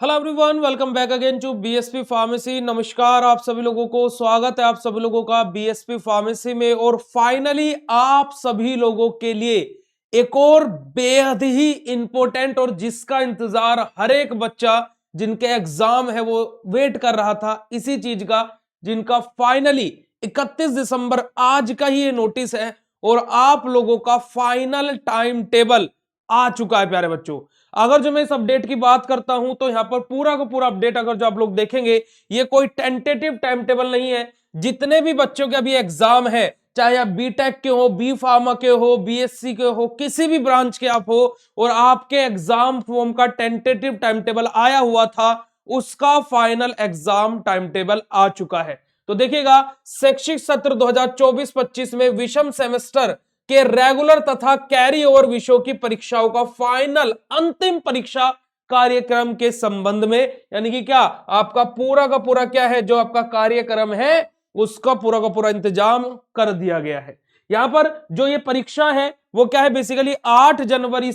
Hello everyone, welcome back again to BSP pharmacy. नमस्कार आप सभी लोगों को, स्वागत है आप सभी लोगों का बीएसपी फार्मेसी में। और फाइनली आप सभी लोगों के लिए एक और बेहद ही इंपॉर्टेंट और जिसका इंतजार हर एक बच्चा जिनके एग्जाम है वो वेट कर रहा था इसी चीज का, जिनका फाइनली 31 दिसंबर आज का ही ये नोटिस है और आप लोगों का फाइनल टाइम टेबल आ चुका है। प्यारे बच्चों, अगर जो मैं इस अपडेट की बात करता हूं तो यहां पर पूरा का पूरा अपडेट अगर जो आप लोग देखेंगे, ये कोई टेंटेटिव टाइम टेबल नहीं है। जितने भी बच्चों के अभी एग्जाम है, चाहे आप बीटेक के हो, बी फार्मा के हो, बीएससी के हो, किसी भी ब्रांच के आप हो और आपके एग्जाम फॉर्म का टेंटेटिव टाइम टेबल आया हुआ था, उसका फाइनल एग्जाम टाइम टेबल आ चुका है। तो देखिएगा, शैक्षिक सत्र 2024-25 में विषम सेमेस्टर के रेगुलर तथा कैरी ओवर विषयों की परीक्षाओं का फाइनल अंतिम परीक्षा कार्यक्रम के संबंध में, यानी कि क्या आपका पूरा का पूरा क्या है, जो आपका कार्यक्रम है उसका पूरा का पूरा इंतजाम कर दिया गया है। यहां पर जो ये परीक्षा है वो क्या है, बेसिकली 8 जनवरी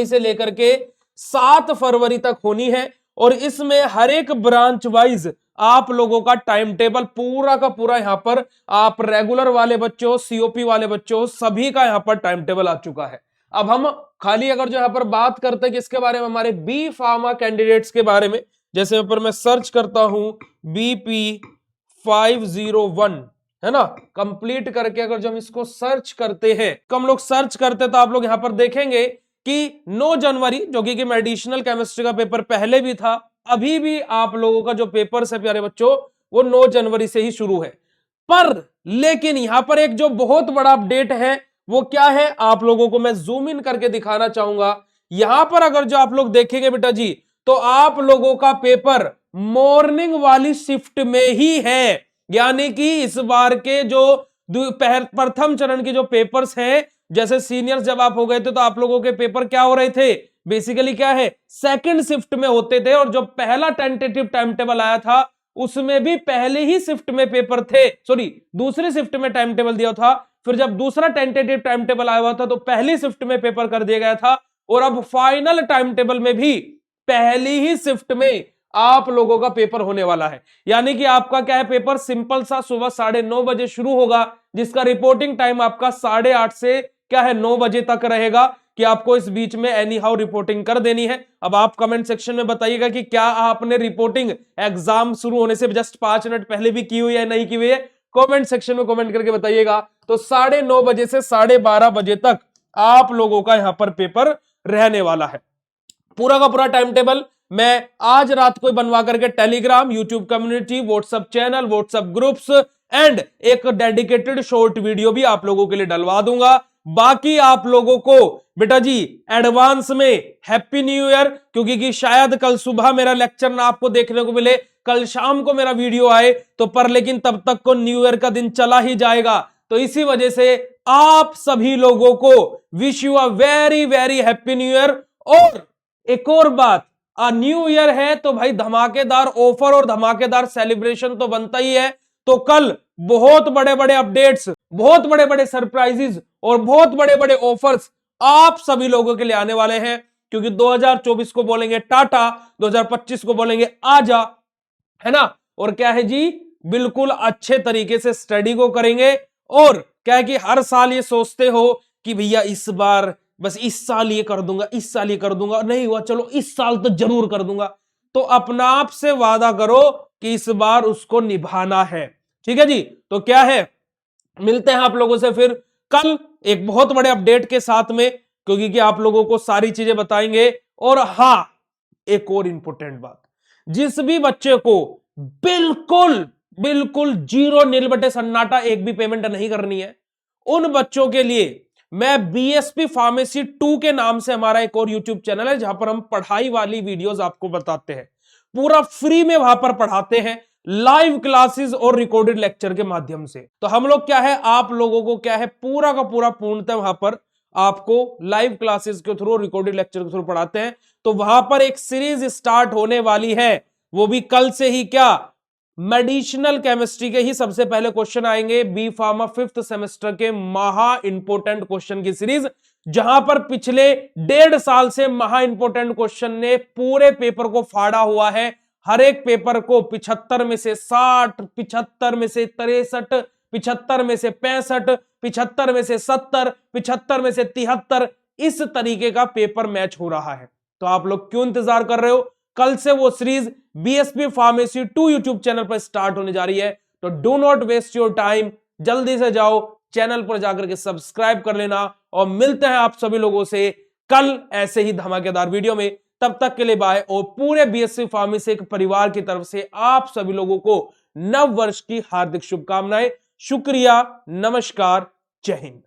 से लेकर के 7 फरवरी तक होनी है। और इसमें हर एक ब्रांच वाइज आप लोगों का टाइम टेबल पूरा का पूरा यहां पर, आप रेगुलर वाले बच्चों, सीओपी वाले बच्चों, सभी का यहां पर टाइम टेबल आ चुका है। अब हम खाली अगर जो यहां पर बात करते हैं किसके बारे में, हमारे बी फार्मा कैंडिडेट्स के बारे में। जैसे यहां पर मैं सर्च करता हूं BP 501, है ना, कंप्लीट करके अगर जो हम इसको सर्च करते हैं, तो हम लोग सर्च करते तो आप लोग यहां पर देखेंगे कि 9 जनवरी, जो कि मेडिसिनल केमिस्ट्री का पेपर पहले भी था, अभी भी आप लोगों का जो पेपर है प्यारे बच्चों वो 9 जनवरी से ही शुरू है। पर लेकिन यहां पर एक जो बहुत बड़ा अपडेट है वो क्या है, आप लोगों को मैं जूम इन करके दिखाना चाहूंगा। यहां पर अगर जो आप लोग देखेंगे बेटा जी, तो आप लोगों का पेपर मॉर्निंग वाली शिफ्ट में ही है। यानी कि इस बार के जो प्रथम चरण के जो पेपर्स हैं, जैसे सीनियर्स जब आप हो गए थे तो आप लोगों के पेपर क्या हो रहे थे, बेसिकली क्या है, सेकंड शिफ्ट में होते थे। और जो पहला टेंटेटिव टाइम टेबल आया था उसमें भी पहले ही शिफ्ट में पेपर थे, सॉरी दूसरी शिफ्ट में टाइम टेबल दिया था। फिर जब दूसरा टेंटेटिव टाइम टेबल आया हुआ था तो पहली शिफ्ट में पेपर कर दिया गया था। और अब फाइनल टाइम टेबल में भी पहली ही शिफ्ट में आप लोगों का पेपर होने वाला है। यानी कि आपका क्या है, पेपर सिंपल सा सुबह 9:30 बजे शुरू होगा, जिसका रिपोर्टिंग टाइम आपका 8:30 से क्या है 9 बजे तक रहेगा, कि आपको इस बीच में एनी हाउ रिपोर्टिंग कर देनी है। अब आप कमेंट सेक्शन में बताइएगा कि क्या आपने रिपोर्टिंग एग्जाम शुरू होने से जस्ट 5 मिनट पहले भी की हुई है, नहीं की हुई है, कमेंट सेक्शन में कमेंट करके बताइएगा। तो 9:30 बजे से 12:30 बजे तक आप लोगों का यहां पर पेपर रहने वाला है। पूरा का पूरा टाइम टेबल मैं आज रात को बनवा करके Telegram, YouTube community, WhatsApp channel, WhatsApp groups and एक डेडिकेटेड शॉर्ट वीडियो भी आप लोगों के लिए डलवा दूंगा। बाकी आप लोगों को बेटा जी एडवांस में हैप्पी न्यू ईयर, क्योंकि कि शायद कल सुबह मेरा लेक्चर ना आपको देखने को मिले, कल शाम को मेरा वीडियो आए तो, पर लेकिन तब तक को न्यू ईयर का दिन चला ही जाएगा। तो इसी वजह से आप सभी लोगों को wish you a very very happy new year. और एक और बात, न्यू ईयर है तो भाई धमाकेदार ऑफर और धमाकेदार सेलिब्रेशन तो बनता ही है। तो कल बहुत बड़े बड़े अपडेट्स, बहुत बड़े बड़े सरप्राइजेस और बहुत बड़े बड़े ऑफर्स आप सभी लोगों के लिए आने वाले हैं। क्योंकि 2024 को बोलेंगे टाटा, 2025 को बोलेंगे आजा, है ना। और क्या है जी, बिल्कुल अच्छे तरीके से स्टडी को करेंगे। और क्या है कि हर साल ये सोचते हो कि भैया इस बार बस इस साल ये कर दूंगा, इस साल ये कर दूंगा, नहीं हुआ चलो इस साल तो जरूर कर दूंगा। तो अपना आप से वादा करो कि इस बार उसको निभाना है। ठीक है जी, तो क्या है, मिलते हैं आप लोगों से फिर कल एक बहुत बड़े अपडेट के साथ में, क्योंकि कि आप लोगों को सारी चीजें बताएंगे। और हां, एक और इंपॉर्टेंट बात, जिस भी बच्चे को बिल्कुल बिल्कुल जीरो नील बटे सन्नाटा एक भी पेमेंट नहीं करनी है, उन बच्चों के लिए मैं बीएसपी फार्मेसी 2 के नाम से हमारा एक और यूट्यूब चैनल है, जहां पर हम पढ़ाई वाली वीडियोस आपको बताते हैं, पूरा फ्री में वहां पर पढ़ाते हैं, लाइव क्लासेस और रिकॉर्डेड लेक्चर के माध्यम से। तो हम लोग क्या है, आप लोगों को क्या है, पूरा का पूरा पूर्णतः वहां पर आपको लाइव क्लासेस के थ्रू, रिकॉर्डेड लेक्चर के थ्रू पढ़ाते हैं। तो वहां पर एक सीरीज स्टार्ट होने वाली है, वो भी कल से ही। क्या, मेडिसिनल केमिस्ट्री के ही सबसे पहले क्वेश्चन आएंगे, बी फार्मा 5th सेमेस्टर के महा इंपोर्टेंट क्वेश्चन की सीरीज, जहां पर पिछले 1.5 साल से महा इंपोर्टेंट क्वेश्चन ने पूरे पेपर को फाड़ा हुआ है। हर एक पेपर को 75 में से 60, 75 में से 63, 75 में से 65, 75 में से 70, 75 में से 73, इस तरीके का पेपर मैच हो रहा है। तो आप लोग क्यों इंतजार कर रहे हो? कल से वो series BSP pharmacy 2 YouTube channel पर स्टार्ट होने जा रही है। तो do not waste your time, जल्दी से जाओ चैनल पर जाकर के सब्सक्राइब कर लेना और मिलते हैं आप सभी लोगों से कल ऐसे ही धमाकेदार वीडियो में। तब तक के लिए बाय। और पूरे बीएससी फार्मेसी परिवार की तरफ से आप सभी लोगों को नव वर्ष की हार्दिक शुभकामनाएं। शुक्रिया, नमस्कार, जय हिंद।